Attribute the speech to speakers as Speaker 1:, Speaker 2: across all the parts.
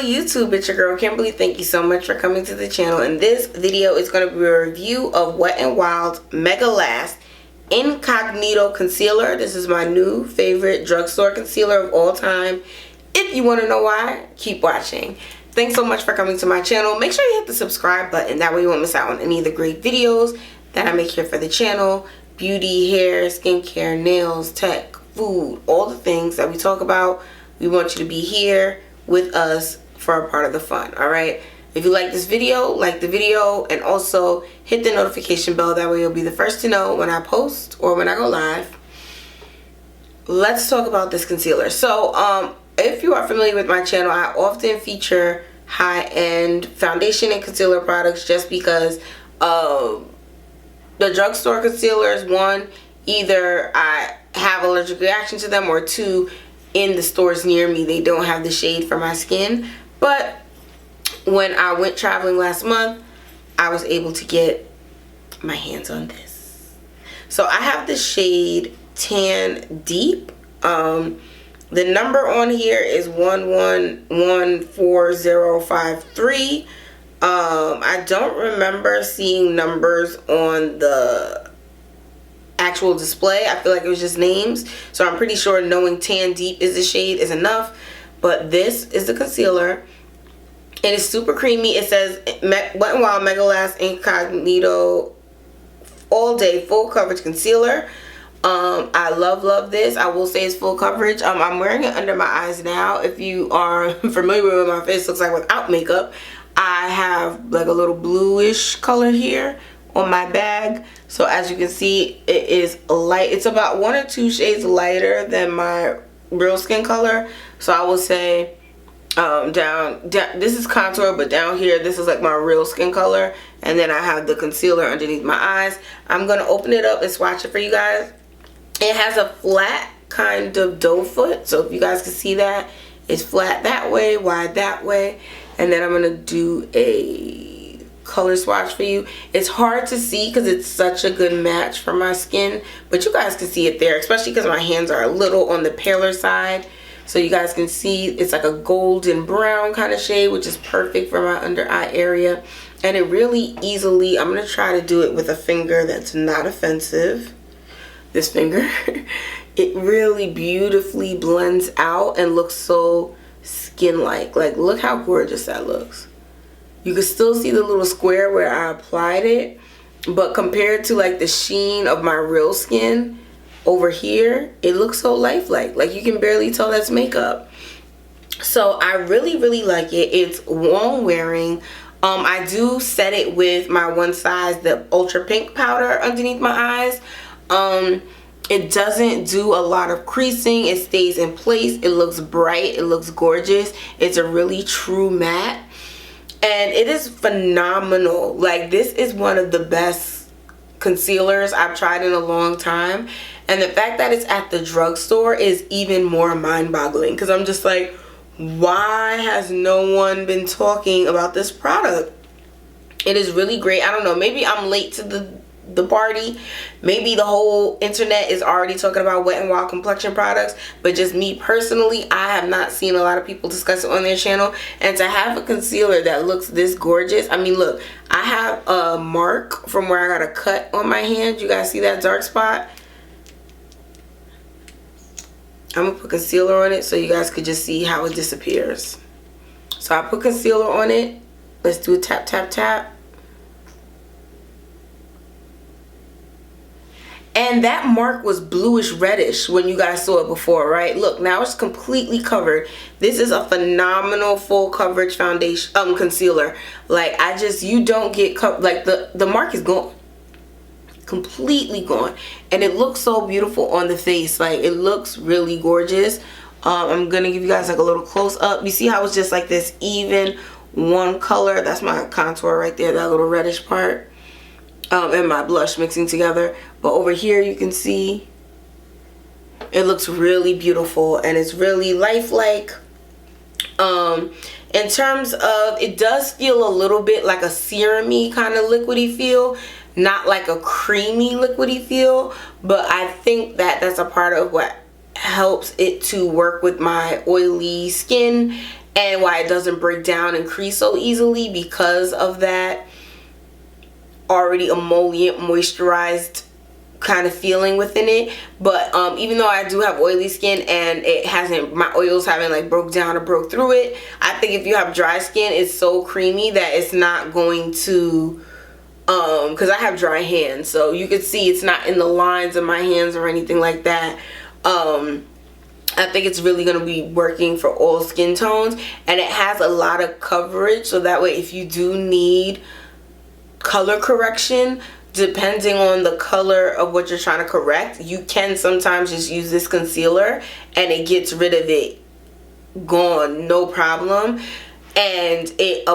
Speaker 1: Hello YouTube, it's your girl Kimberly. Thank you so much for coming to the channel. And this video is going to be a review of Wet n Wild's Megalast Incognito Concealer. This is my new favorite drugstore concealer of all time. If you want to know why, keep watching. Thanks so much for coming to my channel. Make sure you hit the subscribe button. That way you won't miss out on any of the great videos that I make here for the channel. Beauty, hair, skincare, nails, tech, food, all the things that we talk about. We want you to be here with us for a part of the fun. Alright, if you like this video, like the video, and also hit the notification bell. That way you'll be the first to know when I post or when I go live. Let's talk about this concealer. So if you are familiar with my channel, I often feature high-end foundation and concealer products just because the drugstore concealers, one, either I have allergic reaction to them, or two, in the stores near me they don't have the shade for my skin. But when I went traveling last month, I was able to get my hands on this. So I have the shade Tan Deep. The number on here is 114053. I don't remember seeing numbers on the actual display. I feel like it was just names, so I'm pretty sure knowing Tan Deep is the shade is enough. But this is the concealer. It is super creamy. It says Wet n Wild Megalast Incognito All Day Full Coverage Concealer. I love this. I will say it's full coverage. I'm wearing it under my eyes now. If you are familiar with what my face looks like without makeup, I have like a little bluish color here on my bag. So as you can see, it is light. It's about 1 or 2 shades lighter than my real skin color. So I will say down this is contour, but down here this is like my real skin color, and then I have the concealer underneath my eyes. I'm gonna open it up and swatch it for you guys. It has a flat kind of doe foot, so if you guys can see that, it's flat that way, wide that way. And then I'm gonna do a color swatch for you. It's hard to see because it's such a good match for my skin, but you guys can see it there, especially because my hands are a little on the paler side. So you guys can see it's like a golden brown kind of shade, which is perfect for my under eye area. And it really easily, I'm gonna try to do it with a finger that's not offensive. This finger. It really beautifully blends out and looks so skin-like. Like, look how gorgeous that looks. You can still see the little square where I applied it, but compared to like the sheen of my real skin over here, it looks so lifelike. Like, you can barely tell that's makeup. So I really like it. It's long wearing. I do set it with my one size, the ultra pink powder underneath my eyes. It doesn't do a lot of creasing. It stays in place. It looks bright. It looks gorgeous. It's a really true matte. And it is phenomenal. Like, this is one of the best concealers I've tried in a long time. And the fact that it's at the drugstore is even more mind-boggling, because I'm just like, why has no one been talking about this product? It is really great. I don't know, maybe I'm late to the party. Maybe the whole internet is already talking about Wet n Wild complexion products, but just me personally, I have not seen a lot of people discuss it on their channel. And to have a concealer that looks this gorgeous, I mean, look, I have a mark from where I got a cut on my hand. You guys see that dark spot? I'm gonna put concealer on it so you guys could just see how it disappears. So I put concealer on it. Let's do a tap tap tap. And that mark was bluish reddish when you guys saw it before, right? Look, now it's completely covered. This is a phenomenal full coverage foundation concealer. Like, you don't get like the mark is gone. Completely gone. And it looks so beautiful on the face. Like, it looks really gorgeous. I'm gonna give you guys like a little close up. You see how it's just like this even one color? That's my contour right there, that little reddish part. And my blush mixing together. But over here you can see it looks really beautiful, and it's really lifelike. In terms of, it does feel a little bit like a serum-y kind of liquidy feel, not like a creamy liquidy feel, but I think that that's a part of what helps it to work with my oily skin and why it doesn't break down and crease so easily, because of that already emollient moisturized kind of feeling within it. But even though I do have oily skin and it hasn't, my oils haven't like broke down or broke through it, I think if you have dry skin, it's so creamy that it's not going to, because I have dry hands, so you can see it's not in the lines of my hands or anything like that. I think it's really going to be working for all skin tones, and it has a lot of coverage, so that way if you do need color correction, depending on the color of what you're trying to correct, you can sometimes just use this concealer and it gets rid of it, gone, no problem. And it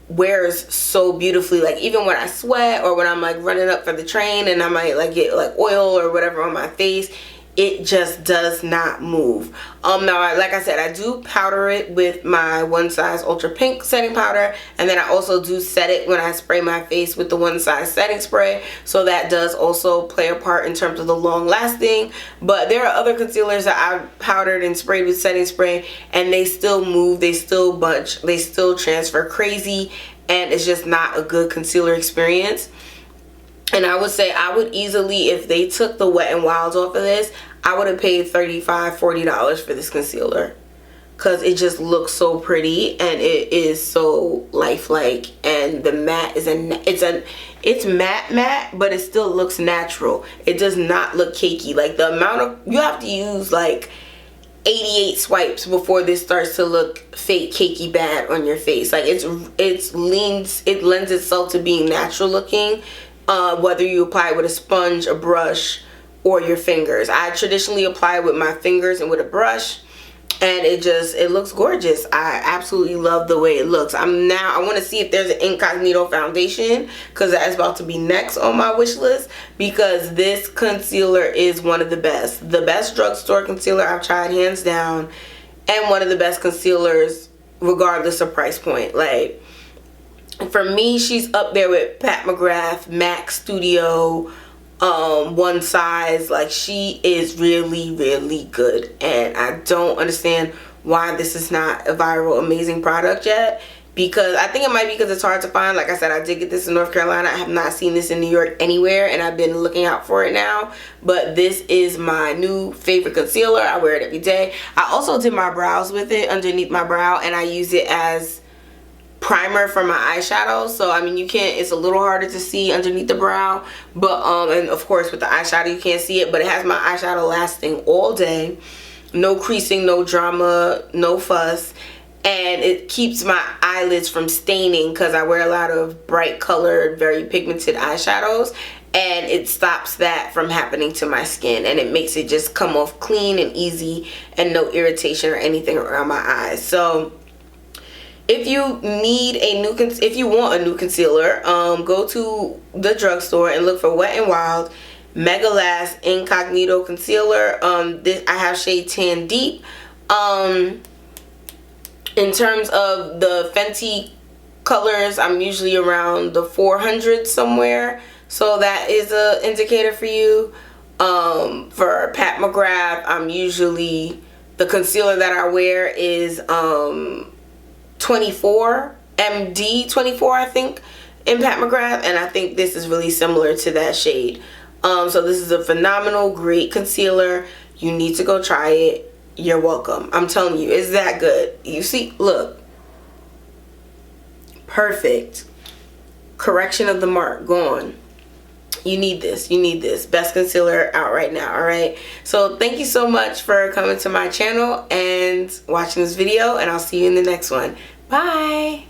Speaker 1: wears so beautifully. Like even when I sweat or when I'm like running up for the train and I might like get like oil or whatever on my face, it just does not move. Now, like I said, I do powder it with my One Size Ultra Pink setting powder, and then I also do set it when I spray my face with the One Size setting spray, so that does also play a part in terms of the long lasting. But there are other concealers that I've powdered and sprayed with setting spray, and they still move, they still bunch, they still transfer crazy, and it's just not a good concealer experience. And I would say I would easily, if they took the Wet n Wilds off of this, I would have paid $35–40 for this concealer, because it just looks so pretty and it is so lifelike, and the matte is it's matte, but it still looks natural. It does not look cakey. Like the amount of, you have to use like 88 swipes before this starts to look fake cakey bad on your face. Like it lends itself to being natural looking. Whether you apply it with a sponge, a brush, or your fingers. I traditionally apply it with my fingers and with a brush, and it looks gorgeous. I absolutely love the way it looks. I want to see if there's an Incognito foundation, because that is about to be next on my wish list, because this concealer is one of the best drugstore concealer I've tried, hands down, and one of the best concealers regardless of price point. Like, for me, she's up there with Pat McGrath, MAC Studio, One Size. Like, she is really, really good, and I don't understand why this is not a viral amazing product yet, because I think it might be because it's hard to find. Like I said, I did get this in North Carolina. I have not seen this in New York anywhere, and I've been looking out for it now. But this is my new favorite concealer. I wear it every day. I also did my brows with it underneath my brow, and I use it as primer for my eyeshadow. So I mean, you can't, it's a little harder to see underneath the brow, but and of course with the eyeshadow you can't see it, but it has my eyeshadow lasting all day, no creasing, no drama, no fuss, and it keeps my eyelids from staining, because I wear a lot of bright colored, very pigmented eyeshadows, and it stops that from happening to my skin, and it makes it just come off clean and easy and no irritation or anything around my eyes. So if you need if you want a new concealer, go to the drugstore and look for Wet n Wild Megalast Incognito concealer. I have shade Tan Deep. In terms of the Fenty colors, I'm usually around the 400 somewhere, so that is a indicator for you. For Pat McGrath, I'm usually, the concealer that I wear is 24 MD 24, I think, in Pat McGrath, and I think this is really similar to that shade. So this is a phenomenal, great concealer. You need to go try it. You're welcome. I'm telling you, it's that good. You see, look, perfect correction of the mark, gone. You need this. You need this. Best concealer out right now. All right. So thank you so much for coming to my channel and watching this video, and I'll see you in the next one. Bye.